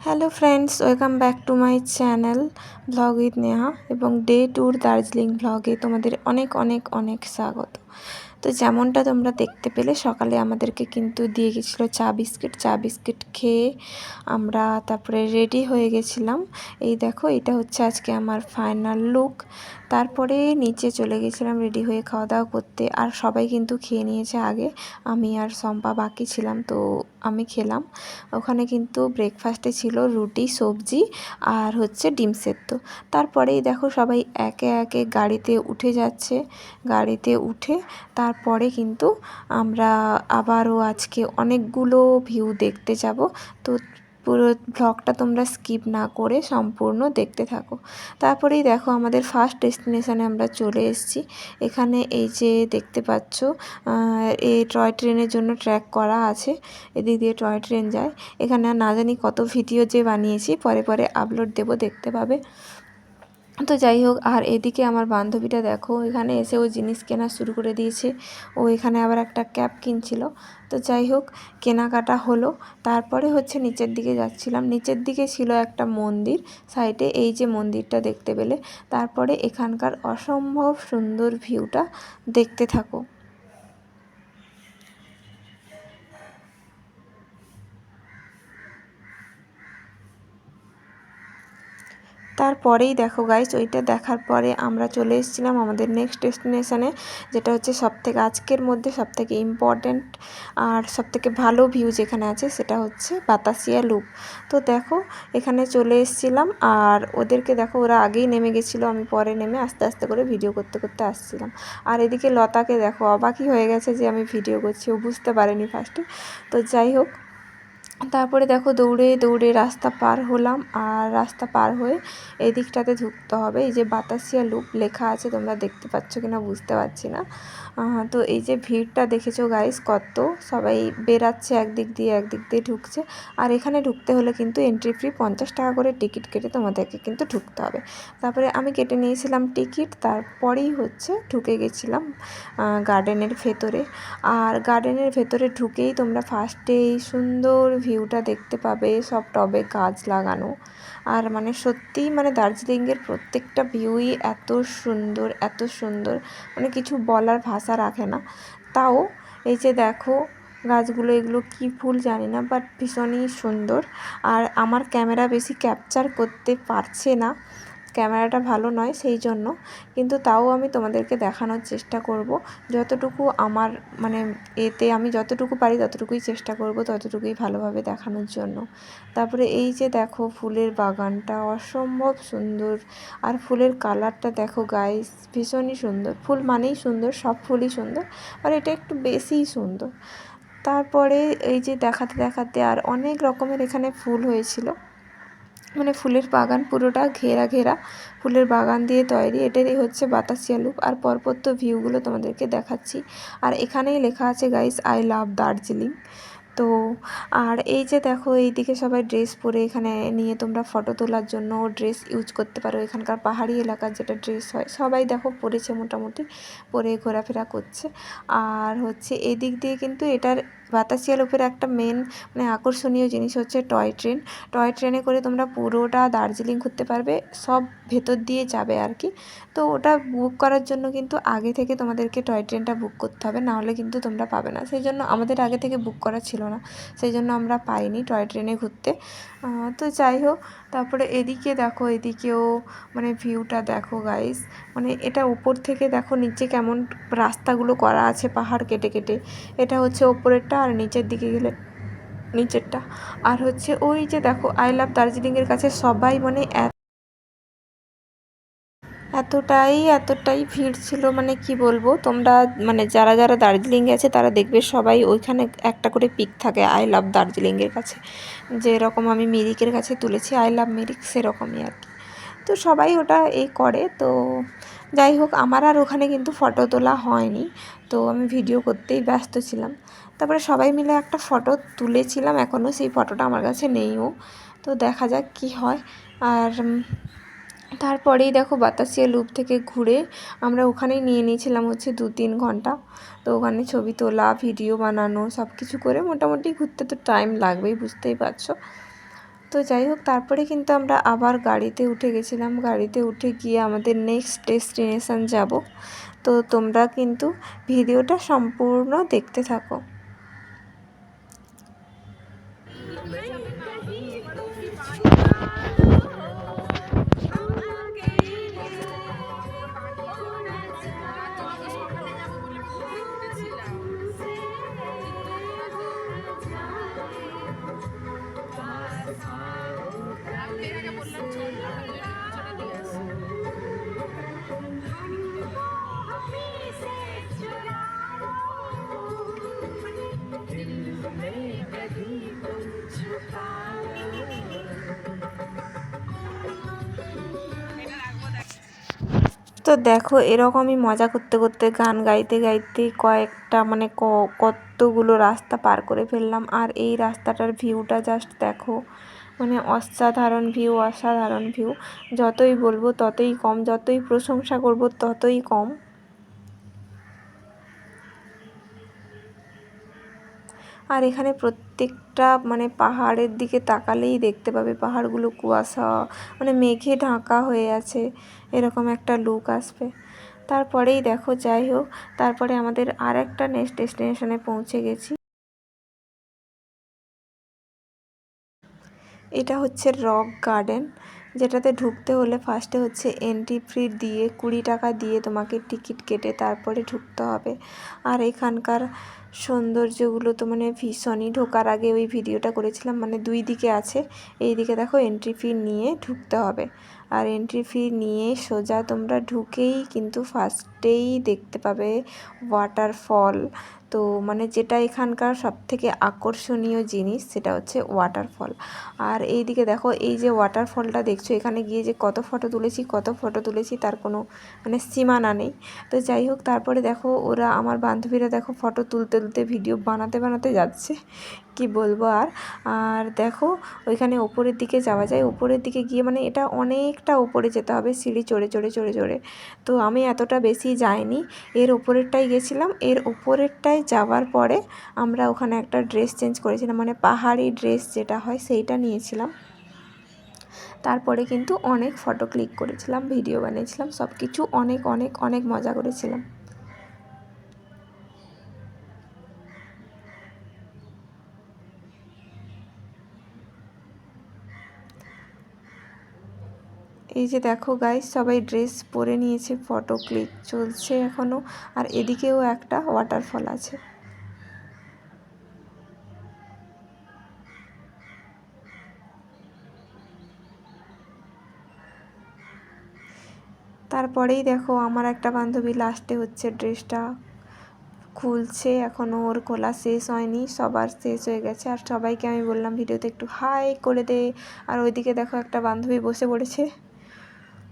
Hello friends, welcome back to my channel blog with Neha এবং day tour Darjeeling ব্লগে তোমাদের অনেক অনেক অনেক স্বাগত। তো যেমনটা তোমরা দেখতে পেলে সকালে আমাদেরকে কিন্তু দিয়ে গেছিলো চা বিস্কিট খেয়ে আমরা তারপরে রেডি হয়ে গেছিলাম। এই দেখো, এটা হচ্ছে আজকে আমার ফাইনাল লুক। তারপরে নিচে চলে গেছিলাম রেডি হয়ে খাওয়া দাওয়া করতে, আর সবাই কিন্তু খেয়ে নিয়েছে আগে, আমি আর সম্পা বাকি ছিলাম। তো আমি খেলাম। ওখানে কিন্তু ব্রেকফাস্টে ছিল রুটি, সবজি আর হচ্ছে ডিম সেদ্ধ। তারপরেই দেখো সবাই একে একে গাড়িতে উঠে যাচ্ছে। গাড়িতে উঠে তারপরে কিন্তু আমরা আবারও আজকে অনেকগুলো ভিউ দেখতে যাব। তো পুরো ব্লগটা তোমরা স্কিপ না করে সম্পূর্ণ দেখতে থাকো। তারপরেই দেখো আমাদের ফার্স্ট ডেস্টিনেশানে আমরা চলে এসেছি। এখানে এই যে দেখতে পাচ্ছ, এই টয় ট্রেনের জন্য ট্র্যাক করা আছে, এদিক দিয়ে টয় ট্রেন যায়। এখানে না জানি কত ভিডিও যে বানিয়েছি, পরে পরে আপলোড দেব, দেখতে পাবে। তো যাই হোক, আর এদিকে আমার বান্ধবীটা দেখো এখানে এসে ও জিনিস কেনা শুরু করে দিয়েছে। ও এখানে আবার একটা ক্যাপ কিনছিল। তো যাই হোক, কেনাকাটা হলো। তারপরে হচ্ছে নিচের দিকে যাচ্ছিলাম। নিচের দিকে ছিল একটা মন্দির সাইডে, এই যে মন্দিরটা দেখতে পেলে। তারপরে এখানকার অসম্ভব সুন্দর ভিউটা দেখতে থাকো। তারপরেই দেখো গাইস, ওইটা দেখার পরে আমরা চলে এসেছিলাম আমাদের নেক্সট ডেস্টিনেশানে, যেটা হচ্ছে সবথেকে আজকের মধ্যে সবথেকে ইম্পর্ট্যান্ট আর সবথেকে ভালো ভিউ যেখানে আছে, সেটা হচ্ছে বাতাসিয়া লুপ। তো দেখো এখানে চলে এসেছিলাম, আর ওদেরকে দেখো ওরা আগেই নেমে গেছিলো, আমি পরে নেমে আস্তে আস্তে করে ভিডিও করতে করতে আসছিলাম। আর এদিকে লতাকে দেখো অবাকই হয়ে গেছে যে আমি ভিডিও করছি, ও বুঝতে পারেনি ফার্স্টে। তো যাই হোক, তারপরে দেখো দৌড়ে দৌড়ে রাস্তা পার হলাম, আর রাস্তা পার হয়ে এই দিকটাতে ঢুকতে হবে। এই যে বাতাসিয়া লুপ লেখা আছে, তোমরা দেখতে পাচ্ছ কিনা বুঝতে পারছি না। তো এই যে ভিড়টা দেখেছো গাইস, কত সবাই বেরাচ্ছে একদিক দিয়ে ঢুকছে। আর এখানে ঢুকতে হলে কিন্তু এন্ট্রি ফি 50 টাকা করে টিকিট কেটে তোমাদেরকে কিন্তু ঢুকতে হবে। তারপরে আমি কেটে নিয়েছিলাম টিকিট, তারপরেই হচ্ছে ঢুকে গেছিলাম গার্ডেনের ভেতরে। আর গার্ডেনের ভেতরে ঢুকেই তোমরা ফার্স্টেই সুন্দর ভিউটা দেখতে পাবে, সব টবে গাছ লাগানো। আর মানে সত্যিই মানে দার্জিলিংয়ের প্রত্যেকটা ভিউই এত সুন্দর, মানে কিছু বলার ভাষা রাখে না। তাও এই যে দেখো গাছগুলো, এগুলো কি ফুল জানি না, বাট ভীষণই সুন্দর। আর আমার ক্যামেরা বেশি ক্যাপচার করতে পারছে না, ক্যামেরাটা ভালো নয় সেই জন্য, কিন্তু তাও আমি তোমাদেরকে দেখানোর চেষ্টা করব যতটুকু আমার মানে এতে আমি যতটুকু পারি ততটুকুই চেষ্টা করব, ততটুকুই ভালোভাবে দেখানোর জন্য। তারপরে এই যে দেখো ফুলের বাগানটা অসম্ভব সুন্দর, আর ফুলের কালারটা দেখো গাইস, ভীষণই সুন্দর। ফুল মানেই সুন্দর, সব ফুলই সুন্দর, আর এটা একটু বেশিই সুন্দর। তারপরে এই যে দেখাতে দেখাতে আর অনেক রকমের এখানে ফুল হয়েছিল, মানে ফুলের বাগান পুরোটা ঘেরা ফুলের বাগান দিয়ে তৈরি। এটাই হচ্ছে বাতাসিয়া লুপ। আর পরপর তো ভিউগুলো তোমাদেরকে দেখাচ্ছি। আর এখানেই লেখা আছে গাইস, আই লাভ দার্জিলিং। তো আর এই যে দেখো এইদিকে সবাই ড্রেস পরে এখানে নিয়ে তোমরা ফটো তোলার জন্য ড্রেস ইউজ করতে পারো। এখানকার পাহাড়ি এলাকার যেটা ড্রেস হয় সবাই দেখো পরেছে, মোটামুটি পরে ঘোরাফেরা করছে। আর হচ্ছে এদিক দিয়ে কিন্তু এটার বাতাসিয়া লুপের একটা মেন মানে আকর্ষণীয় জিনিস হচ্ছে টয় ট্রেনে করে তোমরা পুরোটা দার্জিলিং ঘুরতে পারবে, সব ভেতর দিয়ে যাবে আর কি। তো ওটা বুক করার জন্য কিন্তু আগে থেকে তোমাদেরকে টয় ট্রেনটা বুক করতে হবে, নাহলে কিন্তু তোমরা পাবে না। সেই জন্য আমাদের আগে থেকে বুক করা ছিল না, সেই জন্য আমরা পাইনি টয় ট্রেনে ঘুরতে। তো যাই হোক, তারপরে এদিকে দেখো, এদিকেও মানে ভিউটা দেখো গাইস, মানে এটা উপর থেকে দেখো নিচে কেমন রাস্তাগুলো করা আছে পাহাড় কেটে কেটে। এটা হচ্ছে ওপরেরটা, আর নিচের দিকে গেলে নিচেরটা। আর হচ্ছে ওই যে দেখো আই লাভ দার্জিলিংয়ের কাছে সবাই মানে এতটাই ভিড় ছিল, মানে কি বলবো, তোমরা মানে যারা যারা দার্জিলিং গেছে তারা দেখবে সবাই ওইখানে একটা করে পিক থাকে আই লাভ দার্জিলিংয়ের কাছে, যেরকম আমি মিরিকের কাছে তুলেছি আই লাভ মিরিক, সেরকমই আর কি। তো সবাই ওটা এই করে। তো যাই হোক, আমার আর ওখানে কিন্তু ফটো তোলা হয়নি, তো আমি ভিডিও করতেই ব্যস্ত ছিলাম। তারপরে সবাই মিলে একটা ফটো তুলেছিলাম, এখনও সেই ফটোটা আমার কাছে নেইও, তো দেখা যাক কি হয়। আর তারপরেই দেখো বাতাসিয়া লুপ থেকে ঘুরে আমরা ওখানেই নিয়ে নিয়েছিলাম হচ্ছে 2-3 ঘন্টা। তো ওখানে ছবি তোলা, ভিডিও বানানো, সব কিছু করে মোটামুটি ঘুরতে তো টাইম লাগবেই, বুঝতেই পারছো। তো যাই হোক, তারপরে কিন্তু আমরা আবার গাড়িতে উঠে গেছিলাম। গাড়িতে উঠে গিয়ে আমাদের নেক্সট ডেস্টিনেশন যাব। তো তোমরা কিন্তু ভিডিওটা সম্পূর্ণ দেখতে থাকো। তো দেখো, এরকমই মজা করতে করতে গান গাইতে গাইতে কয়েকটা মানে কতগুলো রাস্তা পার করে ফেললাম। আর এই রাস্তাটার ভিউটা জাস্ট দেখো, মানে অসাধারণ ভিউ, অসাধারণ ভিউ। যতই বলবো ততই কম, যতই প্রশংসা করব ততই কম। আর এখানে প্রত্যেকটা মানে পাহাড়ের দিকে তাকালেই দেখতে পাবে পাহাড়গুলো কুয়াশা মানে মেঘে ঢাকা হয়ে আছে, এরকম একটা লুক আসবে। তারপরেই দেখো, যাই হোক, তারপরে আমাদের আর একটা নেক্সট ডেস্টিনেশনে পৌঁছে গেছি। এটা হচ্ছে রক গার্ডেন, যেটাতে ঢুকতে হলে ফার্স্টে হচ্ছে এন্ট্রি ফি দিয়ে 20 টাকা দিয়ে তোমাকে টিকিট কেটে তারপরে ঢুকতে হবে। আর এখানকার সৌন্দর্যগুলো তো মানে ভীষণই, ঢোকার আগে ওই ভিডিওটা করেছিলাম, মানে দুই দিকে আছে। এই দিকে দেখো এন্ট্রি ফি নিয়ে ঢুকতে হবে, আর এন্ট্রি ফি নিয়ে সোজা তোমরা ঢুকেই কিন্তু ফার্স্টেই দেখতে পাবে ওয়াটারফল। তো মানে যেটা এখানকার সবথেকে আকর্ষণীয় জিনিস সেটা হচ্ছে ওয়াটারফল। আর এই দিকে দেখো, এই যে ওয়াটারফলটা দেখছো, এখানে গিয়ে যে কত ফটো তুলেছি তার কোনো মানে সীমানা নেই। তো যাই হোক, তারপরে দেখো ওরা আমার বান্ধবীরা দেখো ফটো তুলতে তুলতে ভিডিও বানাতে যাচ্ছে, কি বলবো আর। আর দেখো ওইখানে ওপরের দিকে যাওয়া যায়, ওপরের দিকে গিয়ে মানে এটা অনেকটা ওপরে যেতে হবে সিঁড়ি চড়ে। তো আমি এতটা বেশি যাইনি, এর ওপরেরটাই গেছিলাম। এর ওপরেরটায় যাওয়ার পরে আমরা ওখানে একটা ড্রেস চেঞ্জ করেছিলাম, মানে পাহাড়ি ড্রেস যেটা হয় সেইটা নিয়েছিলাম। তারপরে কিন্তু অনেক ফটো ক্লিক করেছিলাম, ভিডিও বানিয়েছিলাম, সব কিছু অনেক অনেক অনেক মজা করেছিলাম। এই যে দেখো গাইস, সবাই ড্রেস পরে নিয়েছে, ফটো ক্লিক চলছে এখনও। আর এদিকেও একটা ওয়াটারফল আছে। তারপরেই দেখো আমার একটা বান্ধবী লাস্টে হচ্ছে ড্রেসটা খুলছে, এখনও ওর খোলা শেষ হয়নি, সবার শেষ হয়ে গেছে। আর সবাইকে আমি বললাম ভিডিওতে একটু হাই করে দে। আর ওইদিকে দেখো একটা বান্ধবী বসে পড়েছে।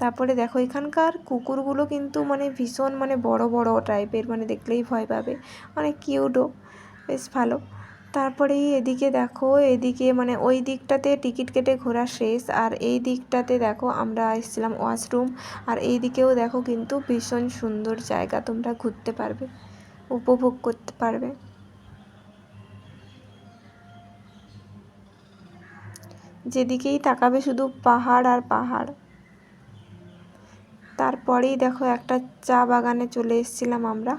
তারপরে দেখো এখানকার কুকুরগুলো কিন্তু মানে ভীষণ মানে বড় বড় টাইপের, মানে দেখলেই ভয় পাবে, মানে কিউটও বেশ ভালো। তারপরেই এদিকে দেখো, এদিকে মানে ওই দিকটাতে টিকিট কেটে ঘোরা শেষ, আর এই দিকটাতে দেখো আমরা এসেছিলাম ওয়াশরুম। আর এই দিকেও দেখো কিন্তু ভীষণ সুন্দর জায়গা, তোমরা ঘুরতে পারবে, উপভোগ করতে পারবে। যেদিকেই তাকাবে শুধু পাহাড় আর পাহাড়। তারপরেই দেখো একটা চা বাগানে চলে এসেছিলাম আমরা।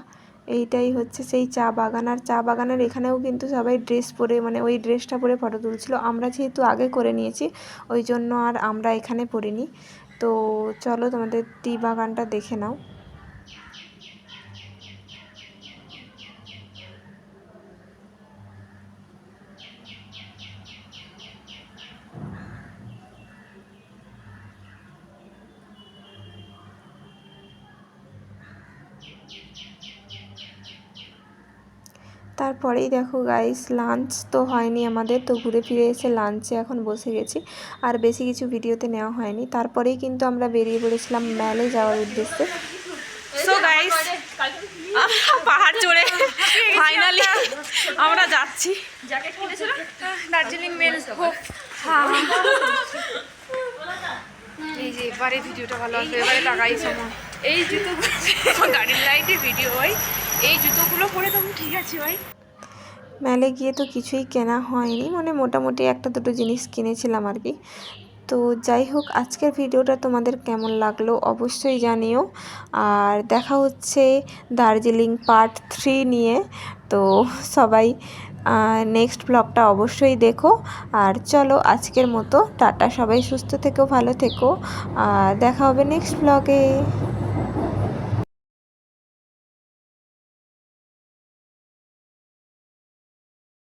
এইটাই হচ্ছে সেই চা বাগান। আর চা বাগানের এখানেও কিন্তু সবাই ড্রেস পরে মানে ওই ড্রেসটা পরে ফটো তুলছিল। আমরা যেহেতু আগে করে নিয়েছি ওই জন্য আর আমরা এখানে পরিনি। তো চলো তোমাদের টি বাগানটা দেখে নাও। তারপরেই দেখো গাইস, লাঞ্চ তো হয়নি আমাদের, তো ঘুরে ফিরে এসে লাঞ্চে এখন বসে গেছি। আর বেশি কিছু ভিডিওতে নেওয়া হয়নি। তারপরেই কিন্তু আমরা বেরিয়ে পড়েছিলাম ম্যালে যাওয়ার উদ্দেশ্যে। সো গাইস, পাহাড় চড়ে ফাইনালি আমরা যাচ্ছি দার্জিলিং মেল। এই যে এবারে ভিডিওটা ভালো আসবে, এবারে টাকাই সময়। এই জুতোগুলো গাড়ির লাইটে ভিডিও হয়, এই জুতোগুলো পরে তো ঠিক আছে ভাই। মেলে গিয়ে তো কিছুই কেনা হয়নি, মানে মোটামুটি একটা দুটো জিনিস কিনেছিলাম আর কি। তো যাই হোক, আজকের ভিডিওটা তোমাদের কেমন লাগলো অবশ্যই জানিও। আর দেখা হচ্ছে দার্জিলিং পার্ট 3 নিয়ে। তো সবাই নেক্সট ব্লগটা অবশ্যই দেখো। আর চলো আজকের মতো টাটা, সবাই সুস্থ থেকো, ভালো থেকো, আর দেখা হবে নেক্সট ব্লগে।